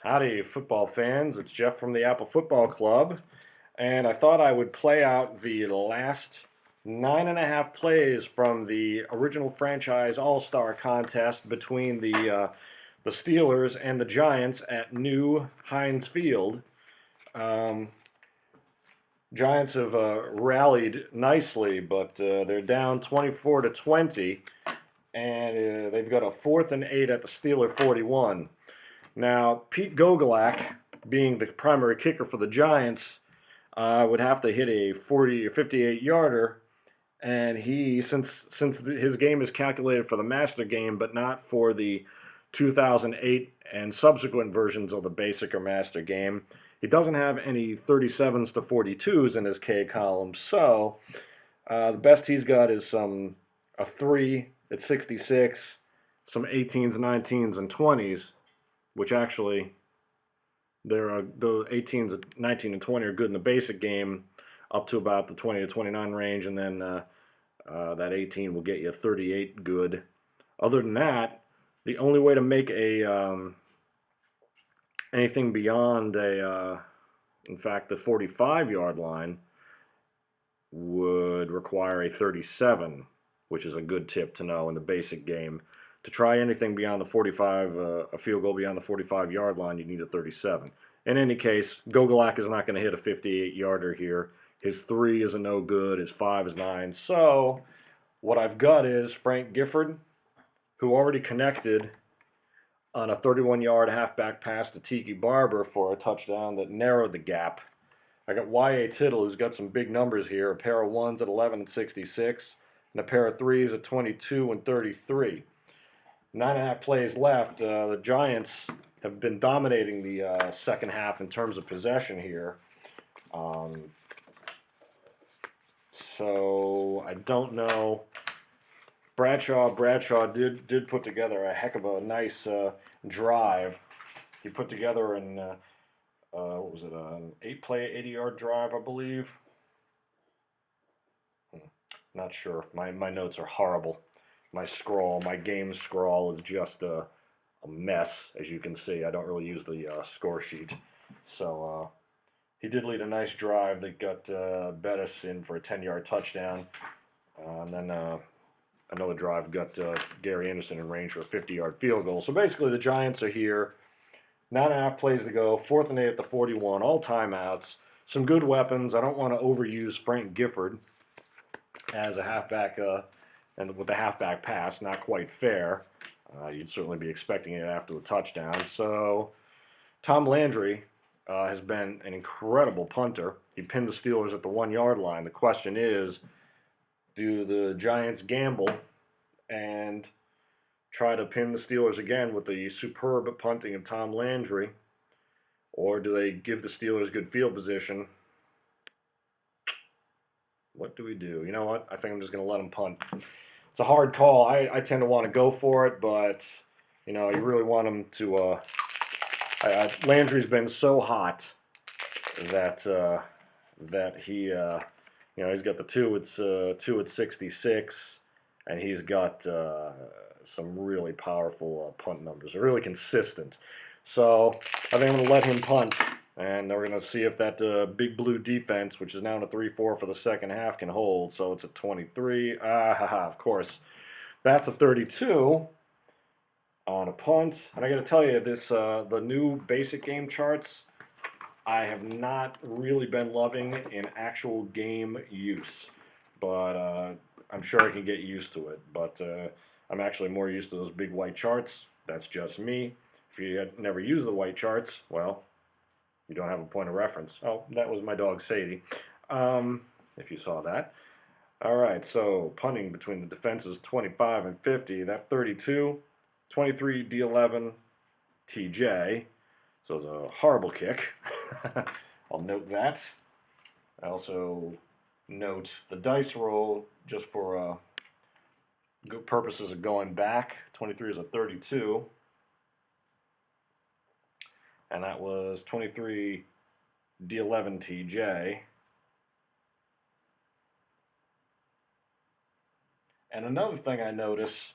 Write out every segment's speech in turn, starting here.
Howdy, football fans. It's Jeff from the Apple Football Club, and I thought I would play out the last 9.5 plays from the original franchise All-Star contest between the Steelers and the Giants at new Heinz Field. Um, Giants have rallied nicely, but they're down 24-20, and they've got a 4th and 8 at the Steeler 41. Now, Pete Gogolak, being the primary kicker for the Giants, would have to hit a 40 or 58 yarder, and since his game is calculated for the master game, but not for the 2008 and subsequent versions of the basic or master game, he doesn't have any 37s to 42s in his K column. So the best he's got is a 3 at 66, some 18s, 19s, and 20s. Which actually, the 18s, 19, and 20 are good in the basic game, up to about the 20 to 29 range, and then that 18 will get you 38 good. Other than that, the only way to make anything beyond in fact, the 45-yard line would require a 37, which is a good tip to know in the basic game. To try anything beyond the 45, a field goal beyond the 45-yard line, you need a 37. In any case, Gogolak is not going to hit a 58-yarder here. His 3 is a no good. His 5 is 9. So what I've got is Frank Gifford, who already connected on a 31-yard halfback pass to Tiki Barber for a touchdown that narrowed the gap. I got Y.A. Tittle, who's got some big numbers here, a pair of 1s at 11 and 66, and a pair of 3s at 22 and 33. 9.5 plays left. The Giants have been dominating the second half in terms of possession here. So I don't know. Bradshaw did put together a heck of a nice drive. He put together an what was it, an 8-play, 80-yard drive, I believe. Not sure. My notes are horrible. My game scrawl is just a mess, as you can see. I don't really use the score sheet. So he did lead a nice drive that got Bettis in for a 10-yard touchdown. And then another drive got Gary Anderson in range for a 50-yard field goal. So basically the Giants are here. 9.5 plays to go. 4th and 8 at the 41. All timeouts. Some good weapons. I don't want to overuse Frank Gifford as a halfback and with the halfback pass, not quite fair. You'd certainly be expecting it after the touchdown. So Tom Landry has been an incredible punter. He pinned the Steelers at the 1-yard line. The question is, do the Giants gamble and try to pin the Steelers again with the superb punting of Tom Landry, or do they give the Steelers good field position? What do we do? You know what? I think I'm just going to let them punt. It's a hard call. I tend to want to go for it, but you really want them to. Landry's been so hot that he he's got the 2 at 66, and he's got some really powerful punt numbers. They're really consistent. So I think I'm going to let him punt. And we're going to see if that big blue defense, which is now in a 3-4 for the second half, can hold. So it's a 23. Of course. That's a 32 on a punt. And I got to tell you, the new basic game charts, I have not really been loving in actual game use. But I'm sure I can get used to it. But I'm actually more used to those big white charts. That's just me. If you had never used the white charts, well, you don't have a point of reference. Oh, that was my dog Sadie, if you saw that. All right, so punting between the defenses 25 and 50. That 32, 23 D11 TJ. So it's a horrible kick. I'll note that. I also note the dice roll just for good purposes of going back. 23 is a 32. And that was 23 D11 TJ. And another thing I notice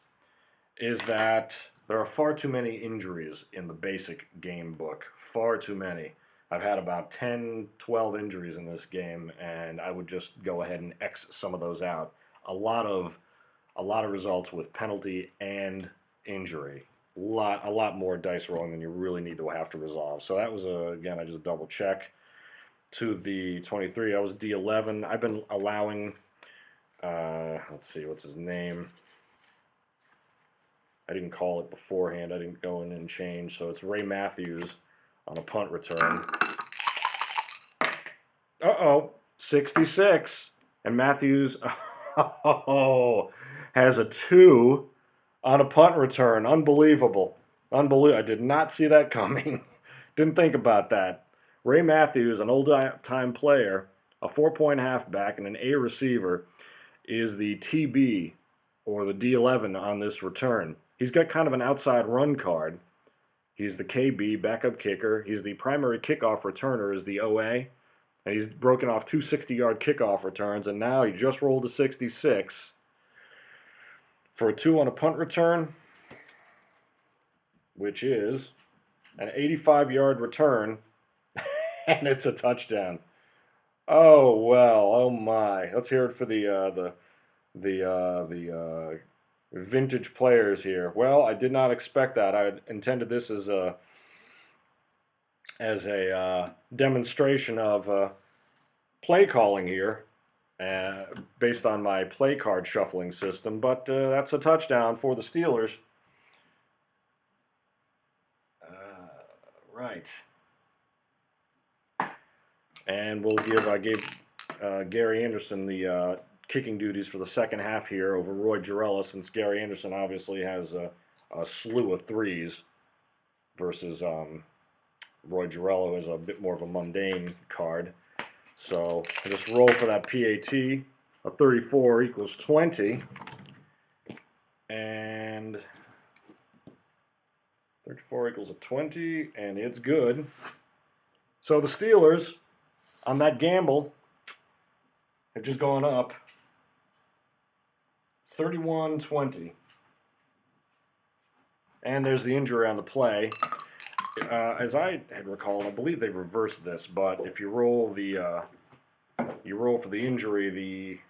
is that There are far too many injuries in the basic game book. Far too many. I've had about 10, 12 injuries in this game, and I would just go ahead and X some of those out. A lot of results with penalty and injury. A lot more dice rolling than you really need to have to resolve. So that was again, I just double check to the 23. I was D11. I've been allowing. Let's see, what's his name? I didn't call it beforehand. I didn't go in and change. So it's Ray Matthews on a punt return. Uh-oh, 66. And Matthews has a 2 on a punt return. Unbelievable. Unbelievable. I did not see that coming. Didn't think about that. Ray Matthews, an old-time player, a 4-point halfback, and an A receiver, is the TB, or the D11, on this return. He's got kind of an outside run card. He's the KB, backup kicker. He's the primary kickoff returner, is the OA. And he's broken off 2 60-yard kickoff returns, and now he just rolled a 66 for a 2 on a punt return, which is an 85-yard return, and it's a touchdown. Oh, well, oh my. Let's hear it for the vintage players here. Well, I did not expect that. I intended this as a demonstration of play calling here, based on my play card shuffling system. But that's a touchdown for the Steelers. Right. And I gave Gary Anderson the kicking duties for the second half here over Roy Girella, since Gary Anderson obviously has a slew of 3s versus Roy Girella, who has a bit more of a mundane card. So I just roll for that PAT. A 34 equals 20. And 34 equals a 20, and it's good. So the Steelers, on that gamble, have just gone up 31-20. And there's the injury on the play. As I had recalled, I believe they've reversed this, but if you roll for the injury,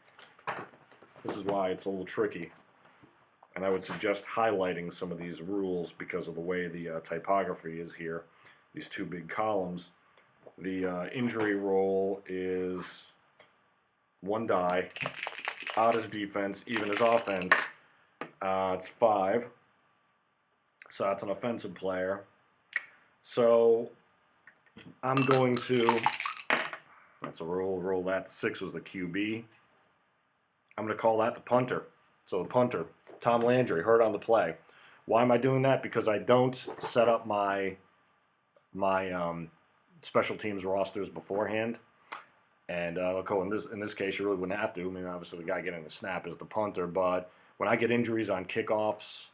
this is why it's a little tricky. And I would suggest highlighting some of these rules because of the way the typography is here. These 2 big columns. The injury roll is 1 die, odd as defense, even as offense. It's 5. So that's an offensive player. So I'm going to, that's a roll that. The 6 was the QB. I'm going to call that the punter. So the punter, Tom Landry, hurt on the play. Why am I doing that? Because I don't set up my special teams rosters beforehand. And in this case, you really wouldn't have to. I mean, obviously the guy getting the snap is the punter, but when I get injuries on kickoffs,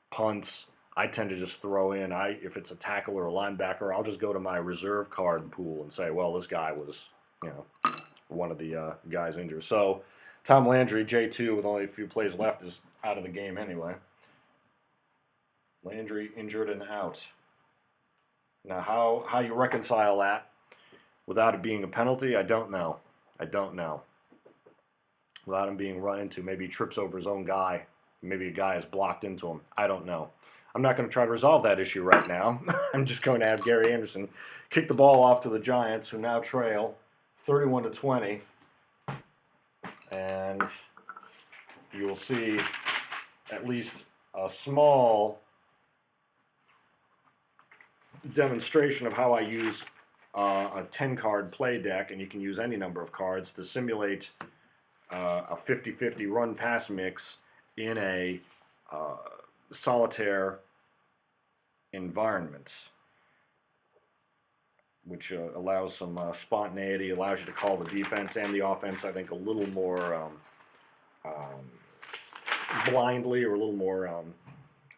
punts, I tend to just throw in, if it's a tackle or a linebacker, I'll just go to my reserve card pool and say, well, this guy was, one of the guys injured. So Tom Landry, J2, with only a few plays left, is out of the game anyway. Landry injured and out. Now, how you reconcile that without it being a penalty, I don't know. Without him being run into, maybe he trips over his own guy. Maybe a guy is blocked into him. I don't know. I'm not going to try to resolve that issue right now. I'm just going to have Gary Anderson kick the ball off to the Giants, who now trail 31-20. And you will see at least a small demonstration of how I use a 10-card play deck, and you can use any number of cards to simulate a 50-50 run-pass mix in a solitaire environment, which allows some spontaneity, allows you to call the defense and the offense, I think, a little more blindly, or a little more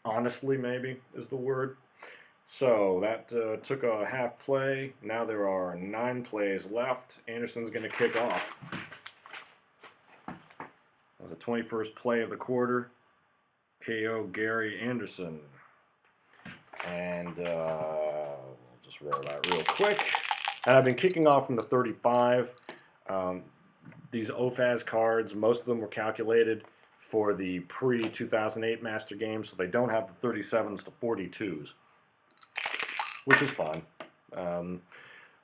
honestly, maybe, is the word. So that took a half play. Now there are 9 plays left. Anderson's going to kick off. That was the 21st play of the quarter. KO Gary Anderson. And we'll just roll that real quick. And I've been kicking off from the 35. These OFAS cards, most of them were calculated for the pre-2008 Master Games, so they don't have the 37s to 42s, which is fine.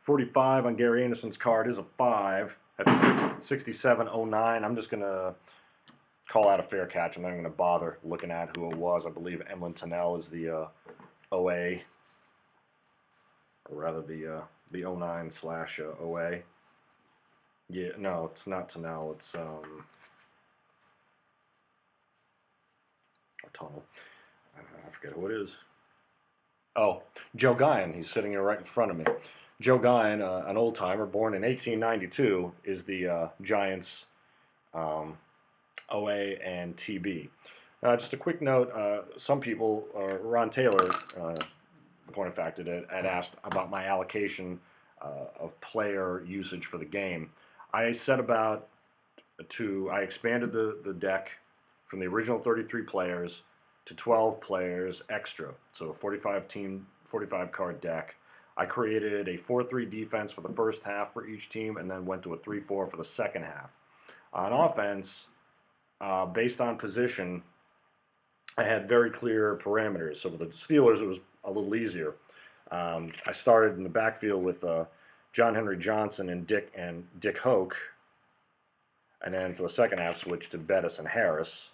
45 on Gary Anderson's card is a 5. That's a 6709. I'm just going to call out a fair catch. I'm not even going to bother looking at who it was. I believe Emlyn Tennell is the OA, or rather the 09/OA. Yeah, no, it's not Tennell. It's Tunnel. I forget who it is. Oh, Joe Guyon. He's sitting here right in front of me. Joe Guyon, an old timer, born in 1892, is the Giants OA and TB. Just a quick note: some people, Ron Taylor, point of fact, had asked about my allocation of player usage for the game. I set about I expanded the deck from the original 33 players to 12 players extra, so a 45 card deck. I created a 4-3 defense for the first half for each team, and then went to a 3-4 for the second half. On offense, based on position, I had very clear parameters. So for the Steelers, it was a little easier. I started in the backfield with John Henry Johnson and Dick Hoke, and then for the second half, switched to Bettis and Harris.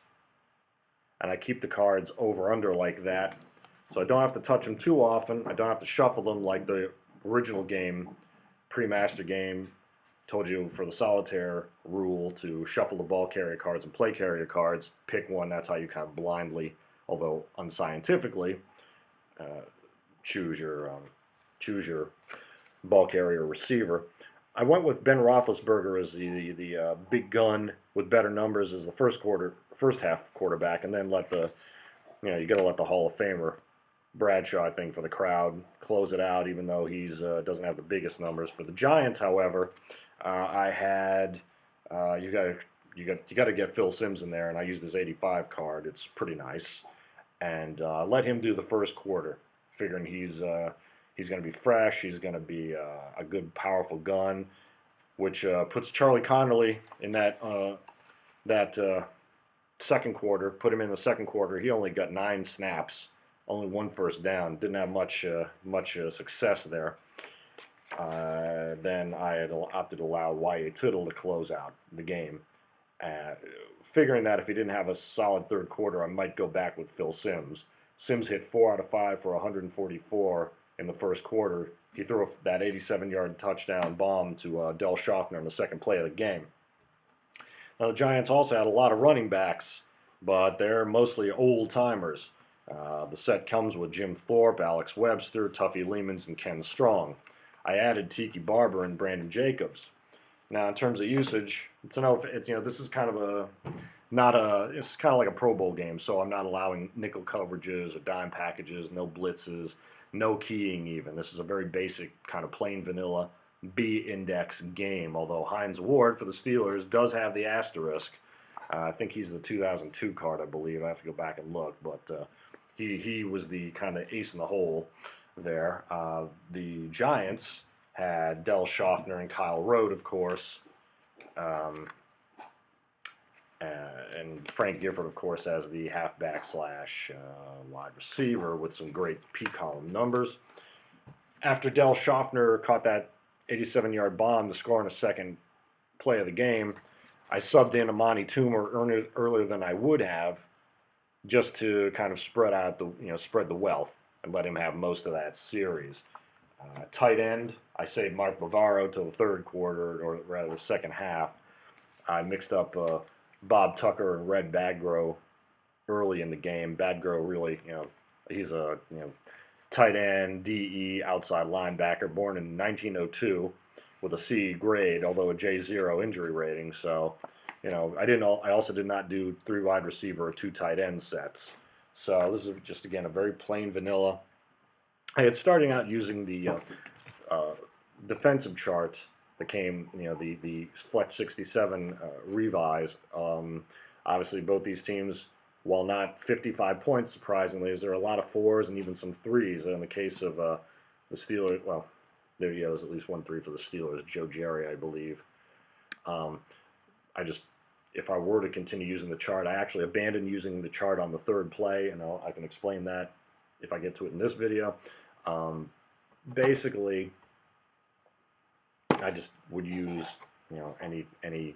And I keep the cards over-under like that, so I don't have to touch them too often. I don't have to shuffle them like the original game, pre-master game, told you for the solitaire rule to shuffle the ball carrier cards and play carrier cards, pick one. That's how you kind of blindly, although unscientifically, choose your ball carrier receiver. I went with Ben Roethlisberger as the big gun with better numbers as the first half quarterback, and then you got to let the Hall of Famer Bradshaw, I think, for the crowd close it out, even though he's doesn't have the biggest numbers. For the Giants, however, I had you got to get Phil Simms in there, and I used his 85 card. It's pretty nice, and let him do the first quarter, figuring he's going to be fresh. He's going to be a good, powerful gun, which puts Charlie Connerly in that second quarter. Put him in the second quarter. He only got 9 snaps, only 1 first down. Didn't have much success there. Then I had opted to allow Y.A. Tittle to close out the game, figuring that if he didn't have a solid third quarter, I might go back with Phil Simms. Simms hit 4 out of 5 for 144 in the first quarter. He threw that 87-yard touchdown bomb to Del Shaffner in the second play of the game. Now, the Giants also had a lot of running backs, but they're mostly old-timers. The set comes with Jim Thorpe, Alex Webster, Tuffy Lemons, and Ken Strong. I added Tiki Barber and Brandon Jacobs. Now, in terms of usage, this is kind of it's kind of like a Pro Bowl game, so I'm not allowing nickel coverages or dime packages, no blitzes, no keying even. This is a very basic kind of plain vanilla B-index game, although Heinz Ward for the Steelers does have the asterisk. I think he's the 2002 card, I believe. I have to go back and look, but he was the kind of ace in the hole there. The Giants had Del Shaffner and Kyle Rote, of course, and Frank Gifford, of course, as the halfback / wide receiver with some great P-column numbers. After Del Shaffner caught that 87-yard bomb to score in the second play of the game, I subbed in Amani Toomer earlier than I would have, just to kind of spread the wealth and let him have most of that series. Tight end, I saved Mark Bavaro till the third quarter, or rather the second half. I mixed up Bob Tucker and Red Badgro early in the game. Badgro really, he's a tight end, DE, outside linebacker, born in 1902 with a C grade, although a J0 injury rating. So, I also did not do 3 wide receiver or 2 tight end sets. So this is just, again, a very plain vanilla. I had starting out using the defensive chart that came, the Flex 67 revise. Obviously, both these teams while not 55 points, surprisingly, is there are a lot of 4s and even some 3s. In the case of the Steelers, well, there you go, there's at least 1 3 for the Steelers. Joe Jerry, I believe. If I were to continue using the chart, I actually abandoned using the chart on the 3rd play, and I can explain that if I get to it in this video. Basically, I just would use, any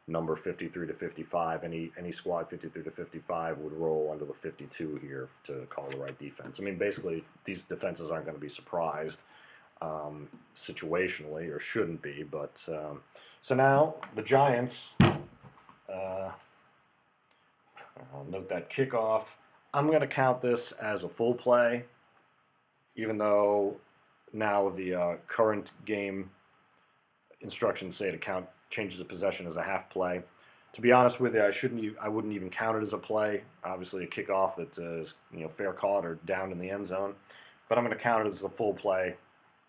number 53 to 55, any squad 53 to 55 would roll under the 52 here to call the right defense. I mean, basically, these defenses aren't going to be surprised situationally, or shouldn't be. But so now the Giants. I'll note that kickoff. I'm going to count this as a full play, even though now the current game instructions say to count changes of possession as a half play. To be honest with you, I wouldn't even count it as a play. Obviously, a kickoff that is fair caught or down in the end zone, but I'm going to count it as a full play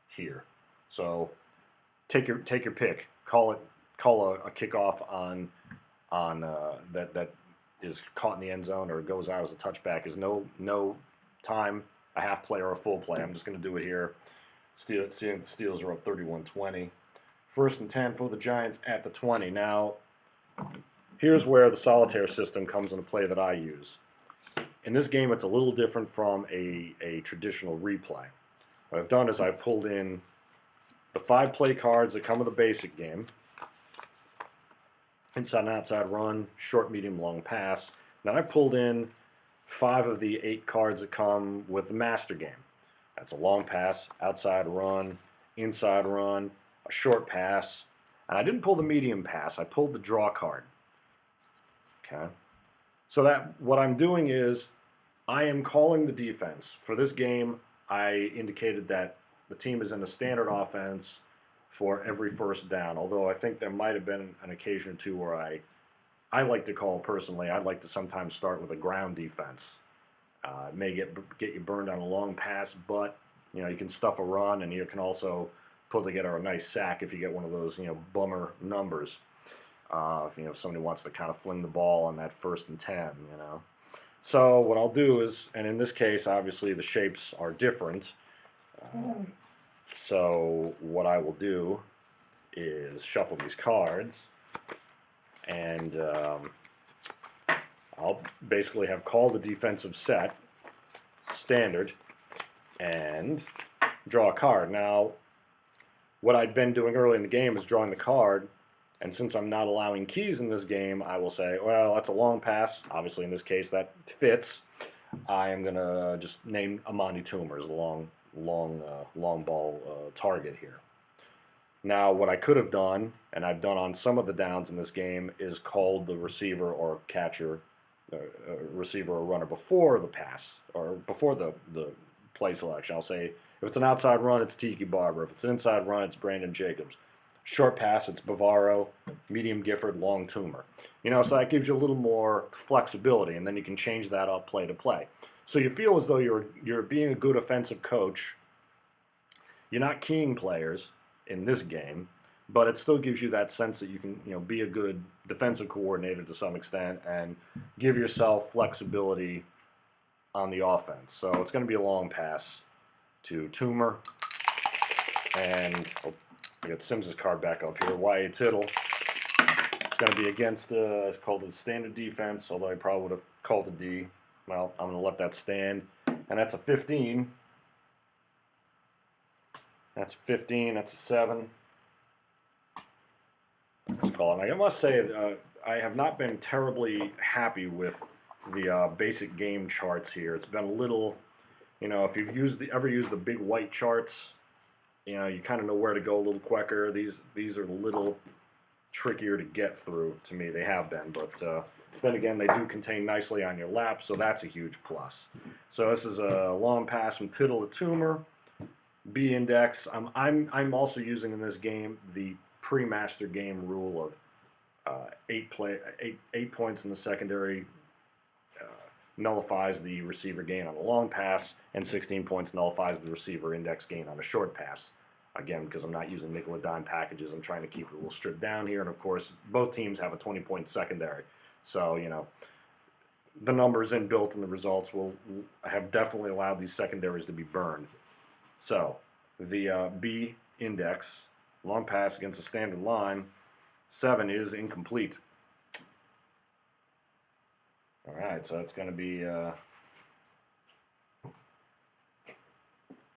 here. So take your pick. Call a kickoff on that is caught in the end zone or goes out as a touchback. Is no time a half play or a full play. I'm just going to do it here. Seeing the Steelers are up 31-20. 1st and 10 for the Giants at the 20. Now, here's where the solitaire system comes into play that I use. In this game, it's a little different from a traditional replay. What I've done is I've pulled in the 5 play cards that come with the basic game. Inside and outside run, short, medium, long pass. Then I pulled in 5 of the 8 cards that come with the master game. That's a long pass, outside run, inside run, a short pass. And I didn't pull the medium pass, I pulled the draw card. Okay. So what I'm doing is I am calling the defense. For this game, I indicated that the team is in a standard offense for every 1st down, although I think there might have been an occasion or two where I like to call personally. I'd like to sometimes start with a ground defense. It may get you burned on a long pass, but you can stuff a run, and you can also put together a nice sack if you get one of those bummer numbers. If somebody wants to kind of fling the ball on that 1st and 10, So what I'll do is, and in this case, obviously the shapes are different. So what I will do is shuffle these cards, and I'll basically have called the defensive set, standard, and draw a card. Now, what I'd been doing early in the game is drawing the card, and since I'm not allowing keys in this game, I will say, well, that's a long pass. Obviously, in this case, that fits. I am going to just name Amani Toomer as the long ball target here. Now, what I could have done, and I've done on some of the downs in this game, is called the receiver or catcher, receiver or runner before the pass, or before the play selection. I'll say, if it's an outside run, it's Tiki Barber. If it's an inside run, it's Brandon Jacobs. Short pass, it's Bavaro. Medium Gifford, long Toomer. So that gives you a little more flexibility, and then you can change that up play to play. So you feel as though you're being a good offensive coach. You're not keying players in this game, but it still gives you that sense that you can be a good defensive coordinator to some extent and give yourself flexibility on the offense. So it's going to be a long pass to Toomer, and I got Simms' card back up here. Y.A. Tittle. It's going to be against, it's called the standard defense, although I probably would have called it D. Well, I'm going to let that stand. And that's a 15. That's 15. That's a 7. Let's call it. I must say, I have not been terribly happy with the basic game charts here. It's been a little, if you've ever used the big white charts, you kind of know where to go a little quicker. These are a little trickier to get through to me. They have been, but then again, they do contain nicely on your lap, so that's a huge plus. So this is a long pass from Tittle to Toomer. B index. I'm also using in this game the pre-master game rule of 8 points in the secondary nullifies the receiver gain on a long pass, and 16 points nullifies the receiver index gain on a short pass. Again, because I'm not using nickel and dime packages, I'm trying to keep it a little stripped down here. And of course, both teams have a 20-point secondary. So, the numbers inbuilt in the results will have definitely allowed these secondaries to be burned. So the B index, long pass against a standard line, 7 is incomplete. All right, so that's going to be